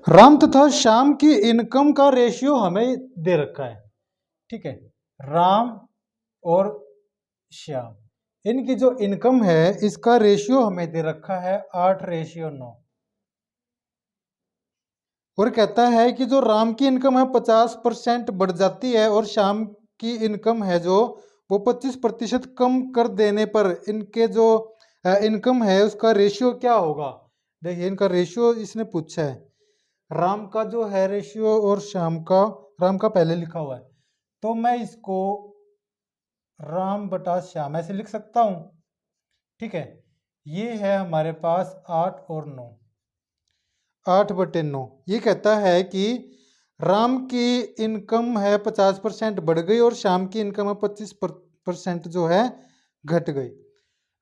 राम तथा श्याम की इनकम का रेशियो हमें दे रखा है। ठीक है, राम और श्याम इनकी जो इनकम है इसका रेशियो हमें दे रखा है 8:9। और कहता है कि जो राम की इनकम है 50% बढ़ जाती है और श्याम की इनकम है जो वो 25% कम कर देने पर इनके जो इनकम है उसका रेशियो क्या होगा। देखिए इनका रेशियो इसने पूछा है, राम का जो है रेशियो और श्याम का, राम का पहले लिखा हुआ है तो मैं इसको राम बटा श्याम ऐसे लिख सकता हूं। ठीक है, ये है हमारे पास 8 और 9, 8/9। ये कहता है कि राम की इनकम है 50% बढ़ गई और श्याम की इनकम है 25% जो है घट गई।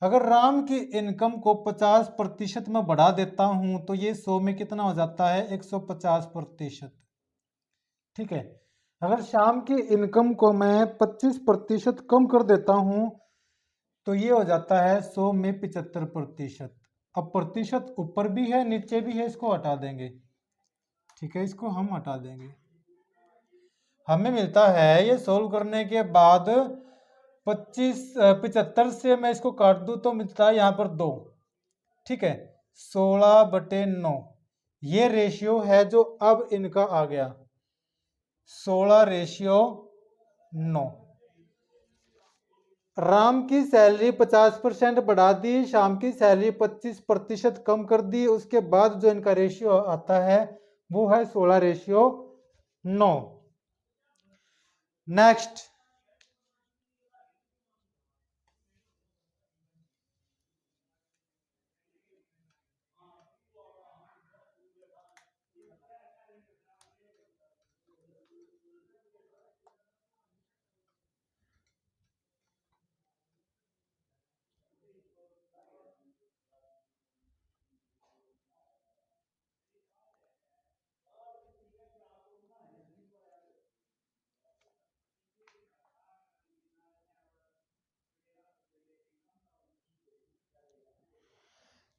अगर राम की इनकम को 50% में बढ़ा देता हूं तो ये 100 में कितना हो जाता है, 150%। ठीक है, अगर श्याम की इनकम को मैं 25% कम कर देता हूं तो ये हो जाता है 100 में 75%। अब प्रतिशत ऊपर भी है नीचे भी है, इसको हटा देंगे। ठीक है, इसको हम हटा देंगे। हमें मिलता है ये सोल्व करने के बाद 75 से मैं इसको काट दूं तो मिलता है यहाँ पर 2। ठीक है, 16/9 ये रेशियो है जो अब इनका आ गया, 16:9। राम की सैलरी 50% बढ़ा दी, श्याम की सैलरी 25% कम कर दी, उसके बाद जो इनका रेशियो आता है वो है 16:9। नेक्स्ट,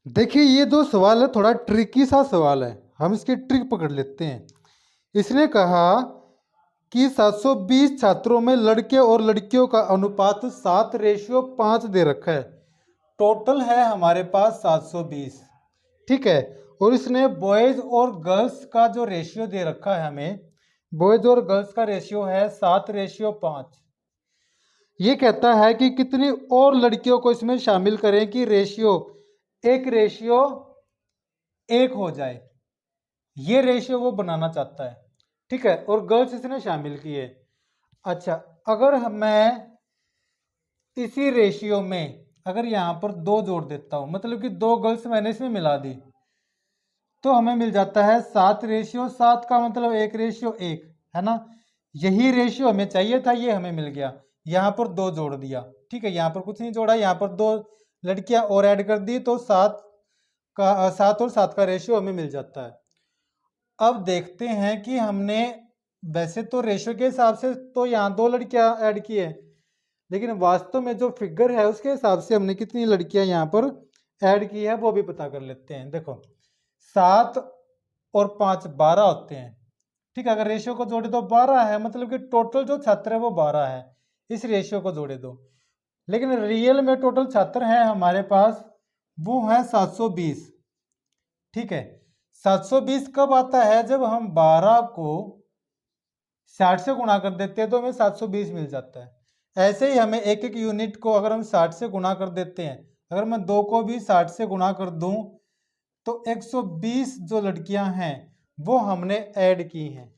देखिए ये जो सवाल है थोड़ा ट्रिकी सा सवाल है, हम इसकी ट्रिक पकड़ लेते हैं। इसने कहा कि 720 छात्रों में लड़के और लड़कियों का अनुपात 7:5 दे रखा है। टोटल है हमारे पास 720। ठीक है, और इसने बॉयज और गर्ल्स का जो रेशियो दे रखा है हमें, बॉयज और गर्ल्स का रेशियो है 7:5। ये कहता है कि कितनी और लड़कियों को इसमें शामिल करें कि रेशियो 1:1 हो जाए। ये रेशियो वो बनाना चाहता है। ठीक है, और गर्ल्स इसने शामिल की है। अच्छा, अगर मैं इसी रेशियो में अगर यहाँ पर 2 जोड़ देता हूँ, मतलब कि 2 गर्ल्स मैंने इसमें मिला दी, तो हमें मिल जाता है 7:7 का मतलब 1:1 है ना। यही रेशियो हमें चाहिए था, ये हमें मिल गया। यहाँ पर 2 जोड़ दिया। ठीक है, यहाँ पर कुछ नहीं जोड़ा, यहाँ पर 2 लड़कियां और ऐड कर दी तो 7 और 7 का रेशियो हमें मिल जाता है। अब देखते हैं कि हमने वैसे तो रेशियो के हिसाब से तो यहाँ 2 लड़कियां ऐड की है, लेकिन वास्तव में जो फिगर है उसके हिसाब से हमने कितनी लड़कियां यहाँ पर ऐड की है वो भी पता कर लेते हैं। देखो 7 और 5 12 होते हैं। ठीक है, अगर रेशियो को जोड़े तो 12 है, मतलब कि टोटल जो छात्र है वो 12 है। इस रेशियो को जोड़े दो, लेकिन रियल में टोटल छात्र हैं हमारे पास वो है 720। ठीक है, 720 कब आता है, जब हम 12 को 60 से गुणा कर देते हैं तो हमें 720 मिल जाता है। ऐसे ही हमें एक एक यूनिट को अगर हम 60 से गुणा कर देते हैं, अगर मैं 2 को भी 60 से गुणा कर दूं तो 120 जो लड़कियां हैं वो हमने ऐड की हैं।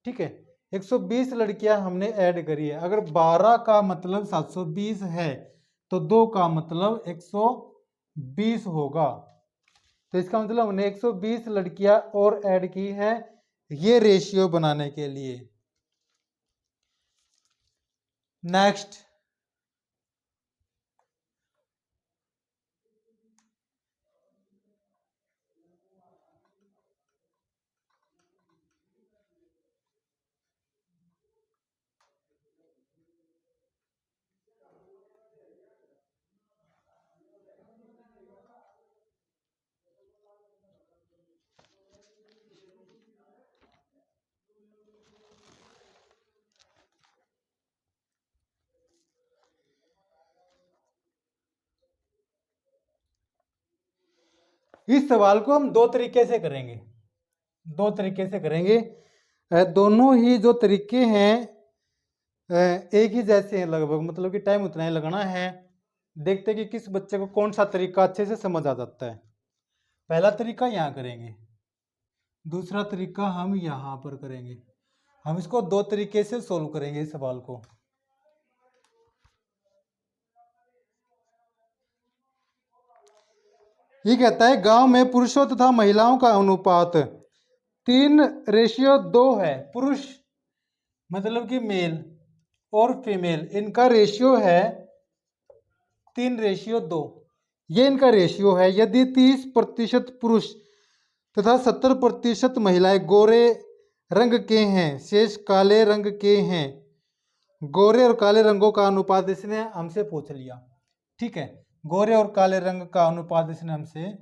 ठीक है, 120 लड़कियां हमने ऐड करी है। अगर 12 का मतलब 720 है तो 2 का मतलब 120 होगा। तो इसका मतलब हमने 120 लड़कियां और ऐड की हैं ये रेशियो बनाने के लिए। नेक्स्ट, इस सवाल को हम दो तरीके से करेंगे, दो तरीके से करेंगे। दोनों ही जो तरीके हैं एक ही जैसे हैं लगभग, मतलब कि टाइम उतना ही लगना है। देखते हैं कि किस बच्चे को कौन सा तरीका अच्छे से समझ आ जाता है। पहला तरीका यहाँ करेंगे, दूसरा तरीका हम यहाँ पर करेंगे। हम इसको दो तरीके से सोल्व करेंगे इस सवाल को। ये कहता है गांव में पुरुषों तथा महिलाओं का अनुपात 3:2 है। पुरुष मतलब कि मेल और फीमेल, इनका रेशियो है 3:2। ये इनका रेशियो है। यदि 30% पुरुष तथा 70% महिलाएं गोरे रंग के हैं, शेष काले रंग के हैं। गोरे और काले रंगों का अनुपात इसने हमसे पूछ लिया। ठीक है, गोरे और काले रंग का अनुपात इसने हमसे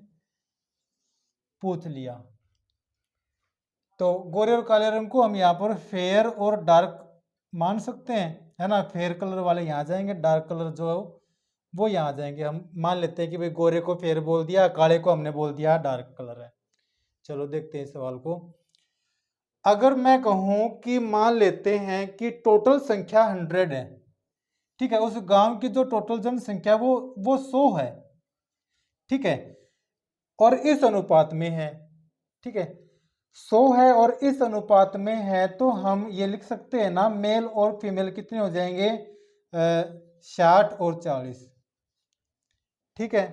पूछ लिया। तो गोरे और काले रंग को हम यहाँ पर फेयर और डार्क मान सकते हैं, है ना। फेयर कलर वाले यहाँ जाएंगे, डार्क कलर जो वो यहाँ जाएंगे। हम मान लेते हैं कि भाई गोरे को फेयर बोल दिया, काले को हमने बोल दिया डार्क कलर है। चलो देखते हैं सवाल को। अगर मैं कहूं कि मान लेते हैं कि टोटल संख्या 100 है, ठीक है, उस गांव की जो टोटल जनसंख्या वो 100 है, ठीक है, और इस अनुपात में है, ठीक है, 100 है और इस अनुपात में है, तो हम ये लिख सकते हैं ना, मेल और फीमेल कितने हो जाएंगे, 60 और 40, ठीक है।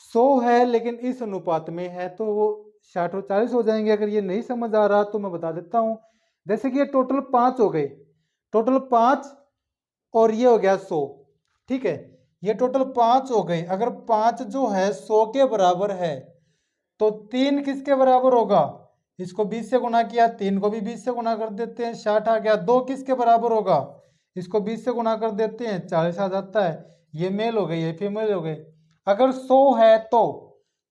100 है लेकिन इस अनुपात में है, तो वो 60 और 40 हो जाएंगे। अगर ये नहीं समझ आ रहा तो मैं बता देता हूं। जैसे कि ये टोटल 5 हो गए, टोटल 5 और ये हो गया 100, ठीक है, ये टोटल 5 हो गए। अगर 5 जो है 100 के बराबर है, तो 3 किसके बराबर होगा, इसको 20 से गुना किया, 3 को भी 20 से गुना कर देते हैं, 60 आ गया। 2 किसके बराबर होगा, इसको 20 से गुना कर देते हैं, 40 आ जाता है। ये मेल हो गए, ये फीमेल हो गए। अगर 100 है तो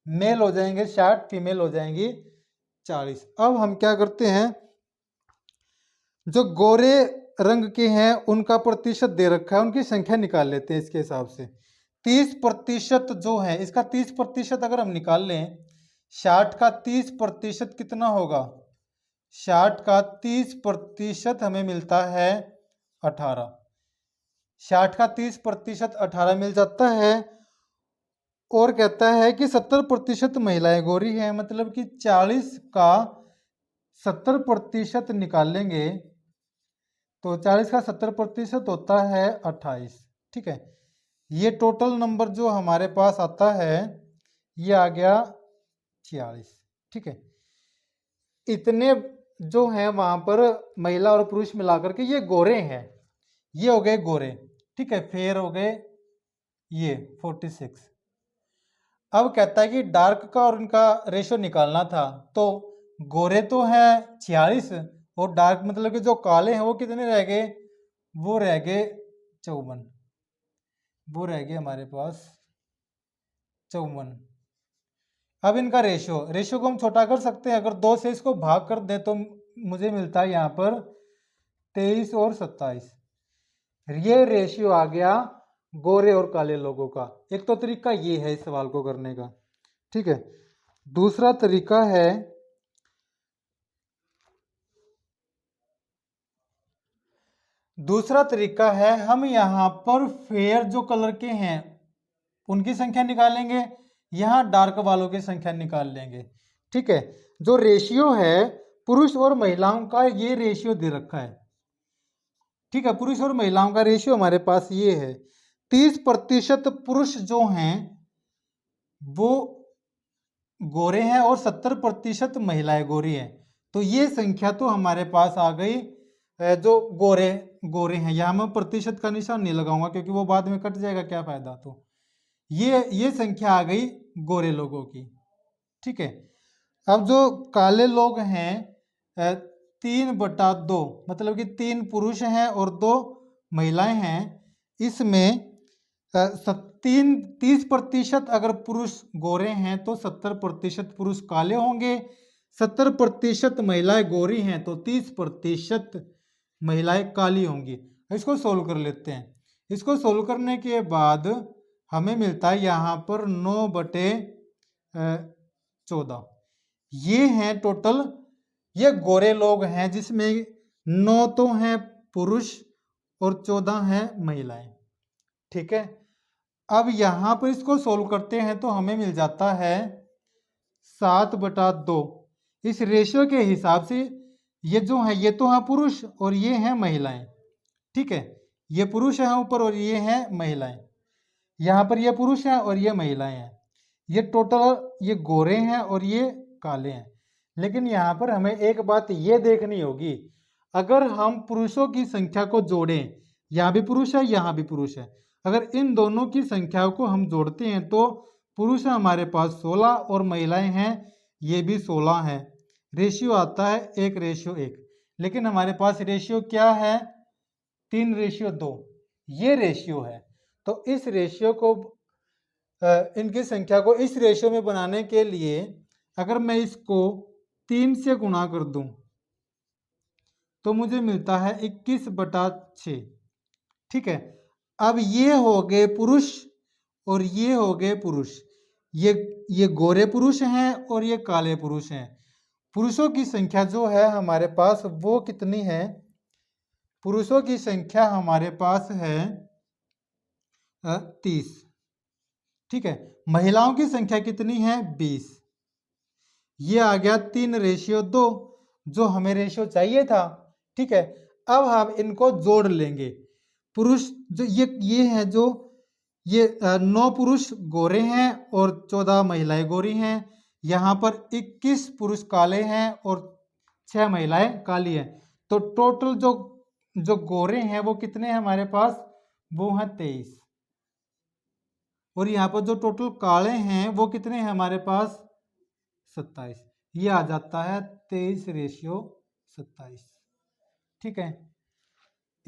मेल हो जाएंगे 60, फीमेल हो जाएंगी 40। अब हम क्या करते हैं, जो गोरे रंग के हैं उनका प्रतिशत दे रखा है, उनकी संख्या निकाल लेते हैं इसके हिसाब से। 30% जो है, इसका 30% अगर हम निकाल लें, 60 का 30% कितना होगा, 60 का 30% हमें मिलता है 18। 60 का 30% 18 मिल जाता है। और कहता है कि 70% महिलाएं गोरी हैं, मतलब कि 40 का 70% निकालेंगे तो 40 का 70% होता है 28, ठीक है। ये टोटल नंबर जो हमारे पास आता है ये आ गया 46, ठीक है। इतने जो हैं वहां पर महिला और पुरुष मिलाकर के ये गोरे हैं, ये हो गए गोरे, ठीक है, फेयर हो गए ये 46। अब कहता है कि डार्क का और इनका रेशो निकालना था, तो गोरे तो है 46 और डार्क मतलब कि जो काले हैं वो कितने रह गए, वो रह गए 54, वो रह गए हमारे पास 54। अब इनका रेशो को हम छोटा कर सकते हैं। अगर 2 से इसको भाग कर दें तो मुझे मिलता है यहाँ पर 23 और 27। ये रेशियो आ गया गोरे और काले लोगों का। एक तो तरीका ये है इस सवाल को करने का, ठीक है। दूसरा तरीका है, हम यहाँ पर फेयर जो कलर के हैं उनकी संख्या निकालेंगे, यहाँ डार्क वालों की संख्या निकाल लेंगे, ठीक है। जो रेशियो है पुरुष और महिलाओं का, ये रेशियो दे रखा है, ठीक है। पुरुष और महिलाओं का रेशियो हमारे पास ये है। 30% पुरुष जो हैं वो गोरे हैं और 70% महिलाएं गोरी हैं। तो ये संख्या तो हमारे पास आ गई जो गोरे हैं। यहाँ मैं प्रतिशत का निशान नहीं लगाऊंगा क्योंकि वो बाद में कट जाएगा, क्या फायदा। तो ये संख्या आ गई गोरे लोगों की, ठीक है। अब जो काले लोग हैं 3/2, मतलब कि 3 पुरुष हैं और 2 महिलाएं हैं। इसमें 30% अगर पुरुष गोरे हैं तो 70% पुरुष काले होंगे, 70% महिलाएं गोरी हैं तो 30% महिलाएं काली होंगी। इसको सोल्व कर लेते हैं। इसको सोल्व करने के बाद हमें मिलता है यहाँ पर 9/3 14। ये हैं टोटल, ये गोरे लोग हैं जिसमें 9 तो हैं पुरुष और 14 हैं महिलाएं। ठीक है, अब यहां पर इसको सोल्व करते हैं तो हमें मिल जाता है 7/2। इस रेशियो के हिसाब से ये जो है ये तो है पुरुष और ये हैं महिलाएं। ठीक है, ये पुरुष हैं ऊपर और ये हैं महिलाएं। यहाँ पर ये पुरुष हैं और ये महिलाएं हैं। ये टोटल ये गोरे हैं और ये काले हैं। लेकिन यहाँ पर हमें एक बात ये देखनी होगी, अगर हम पुरुषों की संख्या को जोड़ें, यहाँ भी पुरुष है यहाँ भी पुरुष है, अगर इन दोनों की संख्याओं को हम जोड़ते हैं तो पुरुष हमारे पास 16 और महिलाएं हैं ये भी 16 हैं। रेशियो आता है 1:1। लेकिन हमारे पास रेशियो क्या है 3:2। ये रेशियो है। तो इस रेशियो को इनकी संख्या को इस रेशियो में बनाने के लिए अगर मैं इसको 3 से गुणा कर दूं तो मुझे मिलता है 21/6। ठीक है, अब ये हो गए पुरुष और ये हो गए पुरुष। ये गोरे पुरुष हैं और ये काले पुरुष हैं। पुरुषों की संख्या जो है हमारे पास वो कितनी है, पुरुषों की संख्या हमारे पास है 30। ठीक है, महिलाओं की संख्या कितनी है 20। ये आ गया 3:2 जो हमें रेशियो चाहिए था। ठीक है, अब हम इनको जोड़ लेंगे। पुरुष जो ये है जो ये 9 पुरुष गोरे हैं और 14 महिलाएं गोरी हैं। यहाँ पर 21 पुरुष काले हैं और 6 महिलाएं काली हैं। तो टोटल जो गोरे हैं वो कितने हैं हमारे पास, वो हैं 23। और यहाँ पर जो टोटल काले हैं वो कितने हैं हमारे पास 27। ये आ जाता है 23:27। ठीक है,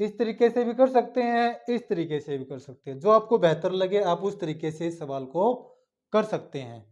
इस तरीके से भी कर सकते हैं, इस तरीके से भी कर सकते हैं। जो आपको बेहतर लगे आप उस तरीके से इस सवाल को कर सकते हैं।